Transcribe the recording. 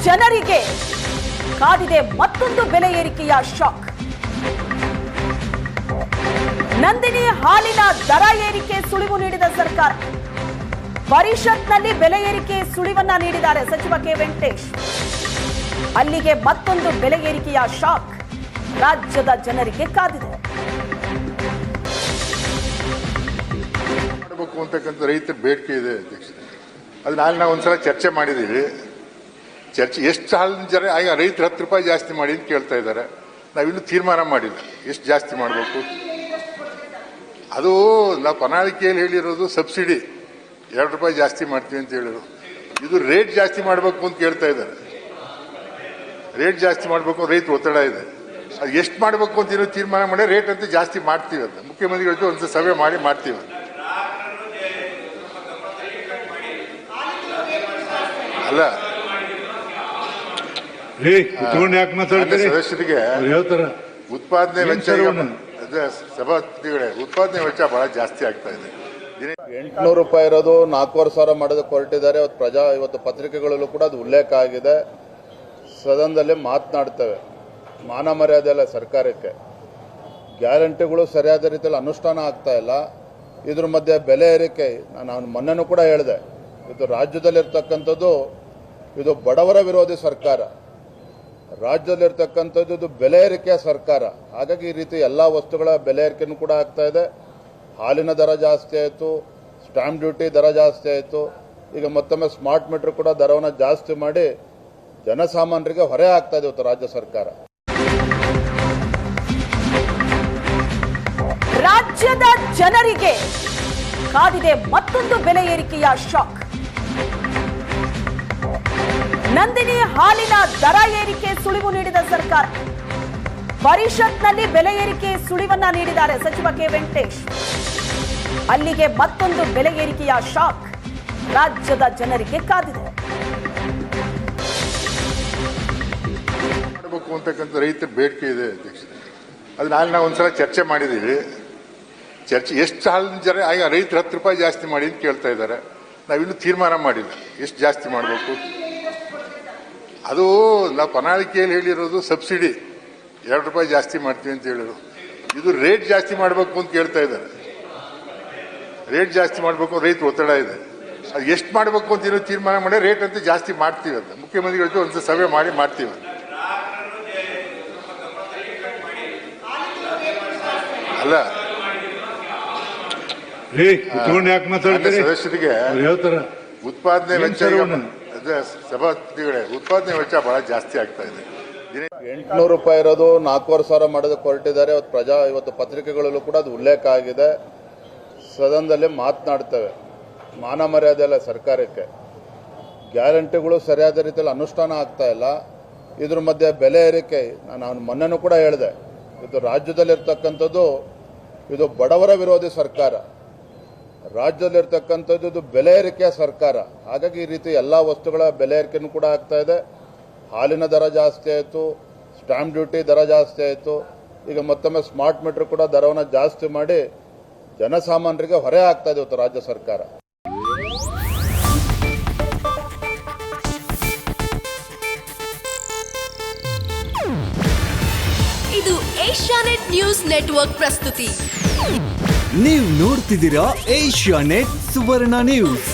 ಜನರಿಗೆ ಕಾದಿದೆ ಮತ್ತೊಂದು ಬೆಲೆ ಏರಿಕೆಯ ಶಾಕ್. ನಂದಿನಿ ಹಾಲಿನ ದರ ಏರಿಕೆ ಸುಳಿವು ನೀಡಿದ ಸರ್ಕಾರ. ಪರಿಷತ್ನಲ್ಲಿ ಬೆಲೆ ಏರಿಕೆ ಸುಳಿವನ್ನ ನೀಡಿದ್ದಾರೆ ಸಚಿವ ಕೆ ವೆಂಕಟೇಶ್. ಅಲ್ಲಿಗೆ ಮತ್ತೊಂದು ಬೆಲೆ ಏರಿಕೆಯ ಶಾಕ್ ರಾಜ್ಯದ ಜನರಿಗೆ ಕಾದಿದೆ. ಮಾಡಬೇಕು ಅಂತಕ್ಕಂಥ ರೈತರ ಬೇಡಿಕೆ ಇದೆ ಅಧ್ಯಕ್ಷ. ಅದು ನಾವು ಒಂದ್ಸಲ ಚರ್ಚೆ ಮಾಡಿದ್ದೀವಿ. ಚರ್ಚೆ ಎಷ್ಟು ಹಾಲಿನ ಜನ ಈಗ ರೈತರು 10 ರೂಪಾಯಿ ಜಾಸ್ತಿ ಮಾಡಿ ಅಂತ ಕೇಳ್ತಾ ಇದ್ದಾರೆ. ನಾವಿನ್ನೂ ತೀರ್ಮಾನ ಮಾಡಿಲ್ಲ ಎಷ್ಟು ಜಾಸ್ತಿ ಮಾಡಬೇಕು. ಅದು ನಾವು ಪ್ರಣಾಳಿಕೆಯಲ್ಲಿ ಹೇಳಿರೋದು ಸಬ್ಸಿಡಿ 2 ರೂಪಾಯಿ ಜಾಸ್ತಿ ಮಾಡ್ತೀವಿ ಅಂತ ಹೇಳಿದ್ರು. ಇದು ರೇಟ್ ಜಾಸ್ತಿ ಮಾಡಬೇಕು ಅಂತ ಕೇಳ್ತಾ ಇದ್ದಾರೆ. ರೇಟ್ ಜಾಸ್ತಿ ಮಾಡಬೇಕು ರೈತರು ಒತ್ತಡ ಇದೆ. ಅದು ಎಷ್ಟು ಮಾಡಬೇಕು ಅಂತ ಏನೋ ತೀರ್ಮಾನ ಮಾಡಿ ರೇಟ್ ಅಂತ ಜಾಸ್ತಿ ಮಾಡ್ತೀವಿ ಅಂತ ಮುಖ್ಯಮಂತ್ರಿಗಳ ಜೊತೆ ಒಂದು ಸಭೆ ಮಾಡಿ ಮಾಡ್ತೀವಿ. ಅಲ್ಲ ಸದಸ್ಯರಿಗೆ ಉತ್ಪಾದನೆ ವೆಚ್ಚ ಸಭಾಪತಿಗಳೇ ಉತ್ಪಾದನೆ ವೆಚ್ಚ ಬಹಳ ಜಾಸ್ತಿ ಆಗ್ತಾ ಇದೆ. 800 ರೂಪಾಯಿ ಇರೋದು 4,500 ಮಾಡೋದಕ್ಕೆ ಹೊರಟಿದ್ದಾರೆ. ಇವತ್ತು ಪತ್ರಿಕೆಗಳಲ್ಲೂ ಕೂಡ ಅದು ಉಲ್ಲೇಖ ಆಗಿದೆ. ಸದನದಲ್ಲಿ ಮಾತನಾಡ್ತೇವೆ. ಮಾನ ಮರ್ಯಾದೆ ಇಲ್ಲ ಸರ್ಕಾರಕ್ಕೆ. ಗ್ಯಾರಂಟಿಗಳು ಸರಿಯಾದ ರೀತಿಯಲ್ಲಿ ಅನುಷ್ಠಾನ ಆಗ್ತಾ ಇಲ್ಲ. ಇದ್ರ ಮಧ್ಯೆ ಬೆಲೆ ಏರಿಕೆ ನಾನು ಮೊನ್ನೆನೂ ಕೂಡ ಹೇಳಿದೆ. ಇದು ರಾಜ್ಯದಲ್ಲಿರ್ತಕ್ಕಂಥದ್ದು ಇದು ಬಡವರ ವಿರೋಧಿ ಸರ್ಕಾರ. ರಾಜ್ಯದಲ್ಲಿರ್ತಕ್ಕಂಥದ್ದು ಇದು ಬೆಲೆ ಏರಿಕೆಯ ಸರ್ಕಾರ. ಹಾಗಾಗಿ ಈ ರೀತಿ ಎಲ್ಲ ವಸ್ತುಗಳ ಬೆಲೆ ಏರಿಕೆನೂ ಕೂಡ ಆಗ್ತಾ ಇದೆ. ಹಾಲಿನ ದರ ಜಾಸ್ತಿ ಆಯಿತು, ಸ್ಟಾಂಪ್ ಡ್ಯೂಟಿ ದರ ಜಾಸ್ತಿ ಆಯಿತು. ಈಗ ಮತ್ತೊಮ್ಮೆ ಸ್ಮಾರ್ಟ್ ಮೀಟರ್ ಕೂಡ ದರವನ್ನು ಜಾಸ್ತಿ ಮಾಡಿ ಜನಸಾಮಾನ್ಯರಿಗೆ ಹೊರೆ ಆಗ್ತಾ ಇದೆ ಇವತ್ತು ರಾಜ್ಯ ಸರ್ಕಾರ. ರಾಜ್ಯದ ಜನರಿಗೆ ಕಾದಿದೆ ಮತ್ತೊಂದು ಬೆಲೆ ಏರಿಕೆಯ ಶಾಕ್. ನಂದಿನಿ ಹಾಲಿನ ದರ ಏರಿಕೆ ಸುಳಿವು ನೀಡಿದ ಸರ್ಕಾರ. ಪರಿಷತ್ನಲ್ಲಿ ಬೆಲೆ ಏರಿಕೆ ಸುಳಿವನ್ನ ನೀಡಿದ್ದಾರೆ ಸಚಿವ ಕೆ ವೆಂಕಟೇಶ್. ಅಲ್ಲಿಗೆ ಮತ್ತೊಂದು ಬೆಲೆ ಏರಿಕೆಯ ಶಾಕ್ ರಾಜ್ಯದ ಜನರಿಗೆ ಕಾದಿದೆ. ಮಾಡಬೇಕು ಅಂತಕ್ಕಂಥ ರೈತರ ಬೇಡಿಕೆ ಇದೆ ಅಧ್ಯಕ್ಷ. ಅದು ನಾವು ಒಂದ್ಸಲ ಚರ್ಚೆ ಮಾಡಿದ್ದೀವಿ. ಚರ್ಚೆ ಎಷ್ಟು ಹಾಲಿನ ಜನ ಈಗ ರೈತರು 10 ರೂಪಾಯಿ ಜಾಸ್ತಿ ಮಾಡಿ ಅಂತ ಕೇಳ್ತಾ ಇದ್ದಾರೆ. ನಾವಿನ್ನೂ ತೀರ್ಮಾನ ಮಾಡಿಲ್ಲ ಎಷ್ಟು ಜಾಸ್ತಿ ಮಾಡಬೇಕು. ಅದು ನಾವು ಪ್ರಣಾಳಿಕೆಯಲ್ಲಿ ಹೇಳಿರೋದು ಸಬ್ಸಿಡಿ 2 ರೂಪಾಯಿ ಜಾಸ್ತಿ ಮಾಡ್ತೀವಿ ಅಂತ ಹೇಳಿದ್ರು. ಇದು ರೇಟ್ ಜಾಸ್ತಿ ಮಾಡಬೇಕು ಅಂತ ಕೇಳ್ತಾ ಇದ್ದಾರೆ. ರೇಟ್ ಜಾಸ್ತಿ ಮಾಡಬೇಕು ರೈತರು ಒತ್ತಡ ಇದೆ. ಅದು ಎಷ್ಟು ಮಾಡಬೇಕು ಅಂತ ಏನೋ ತೀರ್ಮಾನ ಮಾಡಿ ರೇಟ್ ಅಂತ ಜಾಸ್ತಿ ಮಾಡ್ತೀವಿ ಅಂತ ಮುಖ್ಯಮಂತ್ರಿಗಳ ಜೊತೆ ಒಂದು ಸಭೆ ಮಾಡಿ ಮಾಡ್ತೀವಿ. ಅಲ್ಲ ಸದಸ್ಯರಿಗೆ ಉತ್ಪಾದನೆ ವೆಚ್ಚ ಸಭಾಪತಿಗಳೇ ಉತ್ಪಾದನೆ ವೆಚ್ಚ ಬಹಳ ಜಾಸ್ತಿ ಆಗ್ತಾ ಇದೆ. 800 ರೂಪಾಯಿ ಇರೋದು 4,500 ಮಾಡೋದಕ್ಕೆ ಹೊರಟಿದ್ದಾರೆ. ಇವತ್ತು ಪತ್ರಿಕೆಗಳಲ್ಲೂ ಕೂಡ ಅದು ಉಲ್ಲೇಖ ಆಗಿದೆ. ಸದನದಲ್ಲಿ ಮಾತನಾಡ್ತೇವೆ. ಮಾನ ಮರ್ಯಾದೆ ಇಲ್ಲ ಸರ್ಕಾರಕ್ಕೆ. ಗ್ಯಾರಂಟಿಗಳು ಸರಿಯಾದ ರೀತಿಯಲ್ಲಿ ಅನುಷ್ಠಾನ ಆಗ್ತಾ ಇಲ್ಲ. ಇದ್ರ ಮಧ್ಯೆ ಬೆಲೆ ಏರಿಕೆ ನಾನು ಮೊನ್ನೆನೂ ಕೂಡ ಹೇಳಿದೆ. ಇದು ರಾಜ್ಯದಲ್ಲಿರ್ತಕ್ಕಂಥದ್ದು ಇದು ಬಡವರ ವಿರೋಧಿ ಸರ್ಕಾರ. ರಾಜ್ಯದಲ್ಲಿರ್ತಕ್ಕಂಥದ್ದು ಇದು ಬೆಲೆ ಏರಿಕೆಯ ಸರ್ಕಾರ. ಹಾಗಾಗಿ ಈ ರೀತಿ ಎಲ್ಲ ವಸ್ತುಗಳ ಬೆಲೆ ಏರಿಕೆನೂ ಕೂಡ ಆಗ್ತಾ ಇದೆ. ಹಾಲಿನ ದರ ಜಾಸ್ತಿ ಆಯಿತು, ಸ್ಟಾಂಪ್ ಡ್ಯೂಟಿ ದರ ಜಾಸ್ತಿ ಆಯಿತು. ಈಗ ಮತ್ತೊಮ್ಮೆ ಸ್ಮಾರ್ಟ್ ಮೀಟರ್ ಕೂಡ ದರವನ್ನು ಜಾಸ್ತಿ ಮಾಡಿ ಜನಸಾಮಾನ್ಯರಿಗೆ ಹೊರೆ ಆಗ್ತಾ ಇದೆ ಇವತ್ತು ರಾಜ್ಯ ಸರ್ಕಾರ. ಇದು ಏಷ್ಯಾನೆಟ್ ನ್ಯೂಸ್ ನೆಟ್ವರ್ಕ್ ಪ್ರಸ್ತುತಿ. ನೀವು ನೋಡ್ತಿದ್ದೀರಾ ಏಷ್ಯಾನೆಟ್ ಸುವರ್ಣ ನ್ಯೂಸ್.